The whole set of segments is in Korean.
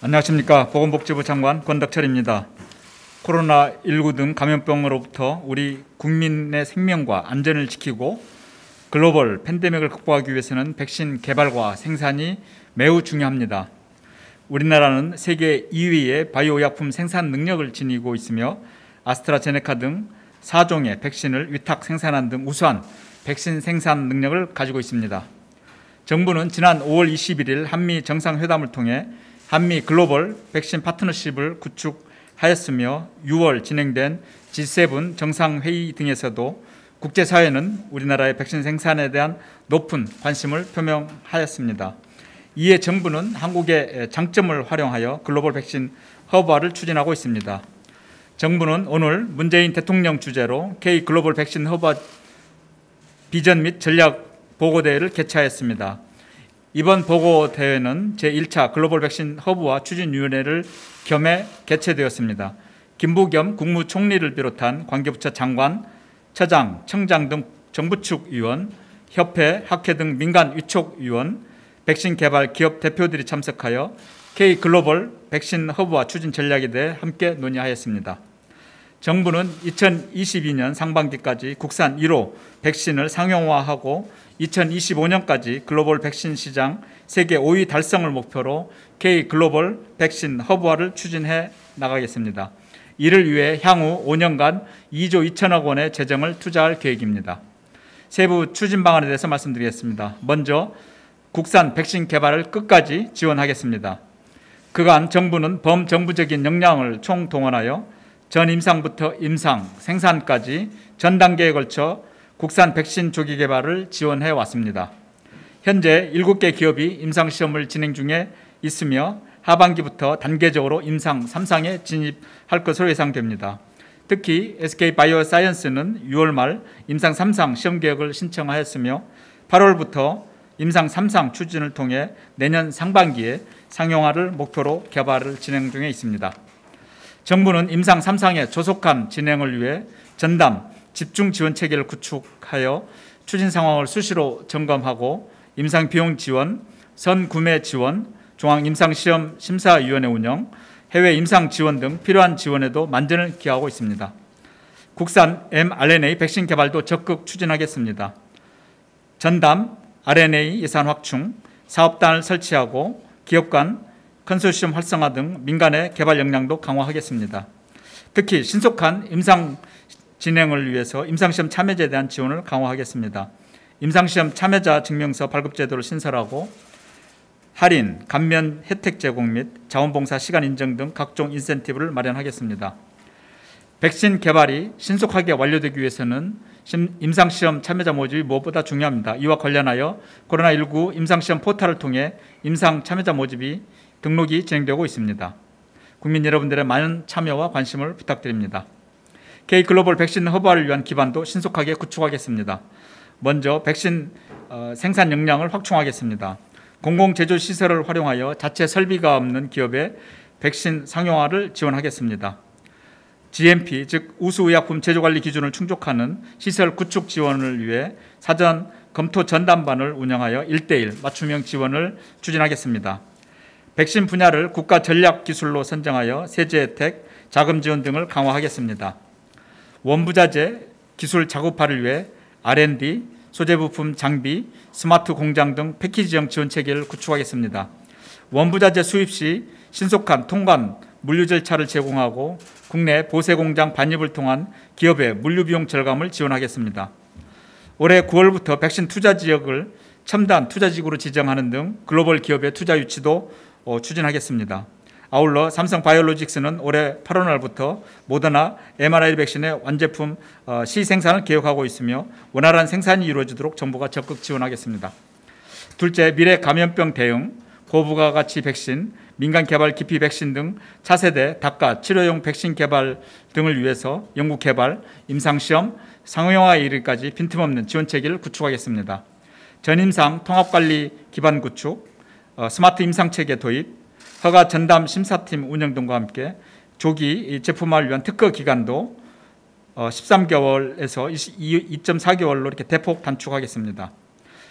안녕하십니까. 보건복지부 장관 권덕철입니다. 코로나19 등 감염병으로부터 우리 국민의 생명과 안전을 지키고 글로벌 팬데믹을 극복하기 위해서는 백신 개발과 생산이 매우 중요합니다. 우리나라는 세계 2위의 바이오 약품 생산 능력을 지니고 있으며 아스트라제네카 등 4종의 백신을 위탁 생산한 등 우수한 백신 생산 능력을 가지고 있습니다. 정부는 지난 5월 21일 한미 정상회담을 통해 한미 글로벌 백신 파트너십을 구축하였으며 6월 진행된 G7 정상회의 등에서도 국제사회는 우리나라의 백신 생산에 대한 높은 관심을 표명하였습니다. 이에 정부는 한국의 장점을 활용하여 글로벌 백신 허브화를 추진하고 있습니다. 정부는 오늘 문재인 대통령 주재로 K 글로벌 백신 허브화 비전 및 전략 보고대회를 개최하였습니다. 이번 보고대회는 제1차 글로벌 백신 허브화 추진위원회를 겸해 개최되었습니다. 김부겸 국무총리를 비롯한 관계부처 장관, 처장, 청장 등 정부 측 위원, 협회, 학회 등 민간 위촉 위원, 백신 개발 기업 대표들이 참석하여 K 글로벌 백신 허브화 추진 전략에 대해 함께 논의하였습니다. 정부는 2022년 상반기까지 국산 1호 백신을 상용화하고 2025년까지 글로벌 백신 시장 세계 5위 달성을 목표로 K 글로벌 백신 허브화를 추진해 나가겠습니다. 이를 위해 향후 5년간 2조 2천억 원의 재정을 투자할 계획입니다. 세부 추진 방안에 대해서 말씀드리겠습니다. 먼저 국산 백신 개발을 끝까지 지원하겠습니다. 그간 정부는 범정부적인 역량을 총동원하여 전임상부터 임상, 생산까지 전 단계에 걸쳐 국산 백신 조기 개발을 지원해 왔습니다. 현재 7개 기업이 임상시험을 진행 중에 있으며 하반기부터 단계적으로 임상 3상에 진입할 것으로 예상됩니다. 특히 SK바이오사이언스는 6월 말 임상 3상 시험 계획을 신청하였으며 8월부터 임상 3상 추진을 통해 내년 상반기에 상용화를 목표로 개발을 진행 중에 있습니다. 정부는 임상 3상의 조속한 진행을 위해 전담 집중 지원 체계를 구축하여 추진 상황을 수시로 점검하고 임상 비용 지원, 선구매 지원, 중앙임상시험 심사위원회 운영, 해외 임상 지원 등 필요한 지원에도 만전을 기하고 있습니다. 국산 mRNA 백신 개발도 적극 추진하겠습니다. 전담 RNA 예산 확충, 사업단을 설치하고 기업 간 컨소시엄 활성화 등 민간의 개발 역량도 강화하겠습니다. 특히 신속한 임상 진행을 위해서 임상시험 참여자에 대한 지원을 강화하겠습니다. 임상시험 참여자 증명서 발급 제도를 신설하고 할인, 감면 혜택 제공 및 자원봉사 시간 인정 등 각종 인센티브를 마련하겠습니다. 백신 개발이 신속하게 완료되기 위해서는 임상시험 참여자 모집이 무엇보다 중요합니다. 이와 관련하여 코로나19 임상시험 포털을 통해 임상 참여자 모집이 등록이 진행되고 있습니다. 국민 여러분들의 많은 참여와 관심을 부탁드립니다. K 글로벌 백신 허브화를 위한 기반도 신속하게 구축하겠습니다. 먼저 백신 생산 역량을 확충하겠습니다. 공공제조시설을 활용하여 자체 설비가 없는 기업의 백신 상용화를 지원하겠습니다. GMP, 즉 우수의약품 제조관리 기준을 충족하는 시설 구축 지원을 위해 사전 검토 전담반을 운영하여 1:1 맞춤형 지원을 추진하겠습니다. 백신 분야를 국가 전략 기술로 선정하여 세제 혜택, 자금 지원 등을 강화하겠습니다. 원부자재 기술 자급화를 위해 R&D, 소재 부품 장비, 스마트 공장 등 패키지형 지원 체계를 구축하겠습니다. 원부자재 수입 시 신속한 통관 물류 절차를 제공하고 국내 보세 공장 반입을 통한 기업의 물류 비용 절감을 지원하겠습니다. 올해 9월부터 백신 투자 지역을 첨단 투자지구로 지정하는 등 글로벌 기업의 투자 유치도 추진하겠습니다. 아울러 삼성바이오로직스는 올해 8월 말부터 모더나 mRNA 백신의 완제품 시생산을 계획하고 있으며 원활한 생산이 이루어지도록 정부가 적극 지원하겠습니다. 둘째, 미래 감염병 대응, 고부가가치 백신, 민간 개발 기피 백신 등 차세대 닭가 치료용 백신 개발 등을 위해서 연구 개발, 임상시험, 상용화에 이르기까지 빈틈없는 지원 체계를 구축하겠습니다. 전임상 통합관리 기반 구축, 스마트 임상체계 도입, 허가 전담 심사팀 운영 등과 함께 조기 제품화를 위한 특허 기간도 13개월에서 2.4개월로 이렇게 대폭 단축하겠습니다.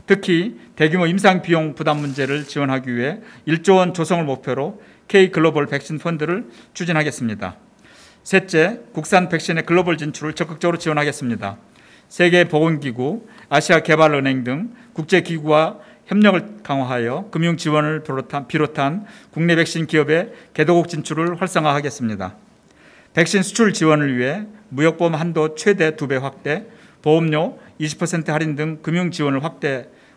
특히 대규모 임상 비용 부담 문제를 지원하기 위해 1조 원 조성을 목표로 K글로벌 백신 펀드를 추진하겠습니다. 셋째, 국산 백신의 글로벌 진출을 적극적으로 지원하겠습니다. 세계보건기구, 아시아개발은행 등 국제기구와 협력을 강화하여 금융 지원을 비롯한 국내 백신 기업의 개도국 진출을 활성화하겠습니다. 백신 수출 지원을 위해 무역보험 한도 최대 2배 확대, 보험료 20% 할인 등 금융 지원을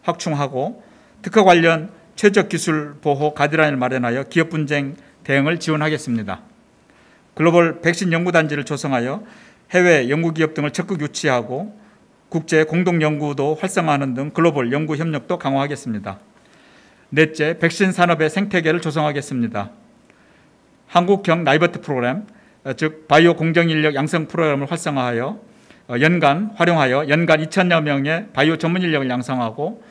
확충하고 특허 관련 최적 기술 보호 가이드라인을 마련하여 기업 분쟁 대응을 지원하겠습니다. 글로벌 백신 연구단지를 조성하여 해외 연구기업 등을 적극 유치하고 국제 공동연구도 활성화하는 등 글로벌 연구 협력도 강화하겠습니다. 넷째, 백신 산업의 생태계를 조성하겠습니다. 한국형 나이버트 프로그램, 즉 바이오 공정인력 양성 프로그램을 활성화하여 연간 2천여 명의 바이오 전문 인력을 양성하고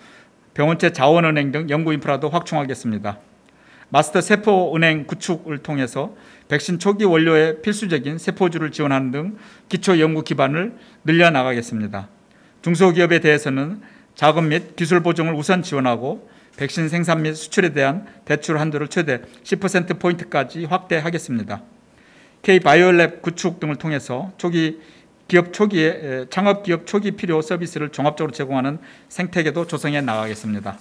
병원체 자원은행 등 연구 인프라도 확충하겠습니다. 마스터 세포은행 구축을 통해서 백신 초기 원료의 필수적인 세포주를 지원하는 등 기초 연구 기반을 늘려나가겠습니다. 중소기업에 대해서는 자금 및 기술 보증을 우선 지원하고 백신 생산 및 수출에 대한 대출 한도를 최대 10%포인트까지 확대하겠습니다. K바이오랩 구축 등을 통해서 창업기업 초기 필요 서비스를 종합적으로 제공하는 생태계도 조성해 나가겠습니다.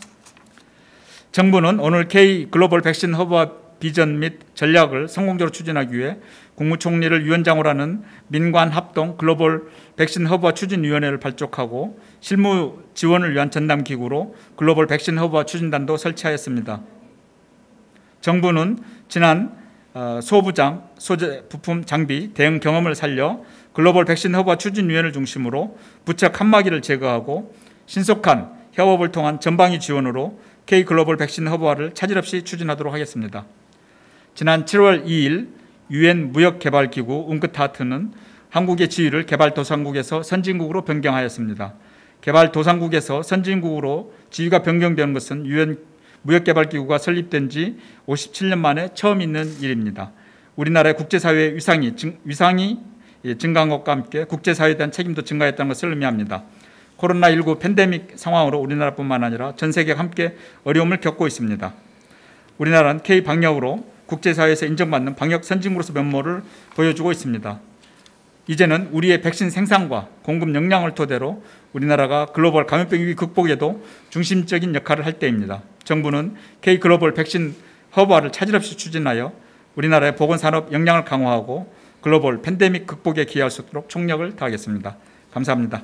정부는 오늘 K글로벌 백신 허브와 비전 및 전략을 성공적으로 추진하기 위해 국무총리를 위원장으로 하는 민관 합동 글로벌 백신 허브와 추진위원회를 발족하고 실무 지원을 위한 전담기구로 글로벌 백신 허브와 추진단도 설치하였습니다. 정부는 지난 소부장, 소재, 부품, 장비, 대응 경험을 살려 글로벌 백신 허브와 추진위원회를 중심으로 부착 칸막이를 제거하고 신속한 협업을 통한 전방위 지원으로 K글로벌 백신 허브화를 차질 없이 추진하도록 하겠습니다. 지난 7월 2일 유엔 무역개발기구 웅크타트는 한국의 지위를 개발도상국에서 선진국으로 변경하였습니다. 개발도상국에서 선진국으로 지위가 변경되는 것은 유엔 무역개발기구가 설립된 지 57년 만에 처음 있는 일입니다. 우리나라의 국제사회의 위상이 증가한 것과 함께 국제사회에 대한 책임도 증가했다는 것을 의미합니다. 코로나19 팬데믹 상황으로 우리나라뿐만 아니라 전 세계가 함께 어려움을 겪고 있습니다. 우리나라는 K방역으로 국제사회에서 인정받는 방역 선진국으로서 면모를 보여주고 있습니다. 이제는 우리의 백신 생산과 공급 역량을 토대로 우리나라가 글로벌 감염병 위기 극복에도 중심적인 역할을 할 때입니다. 정부는 K글로벌 백신 허브화를 차질 없이 추진하여 우리나라의 보건산업 역량을 강화하고 글로벌 팬데믹 극복에 기여할 수 있도록 총력을 다하겠습니다. 감사합니다.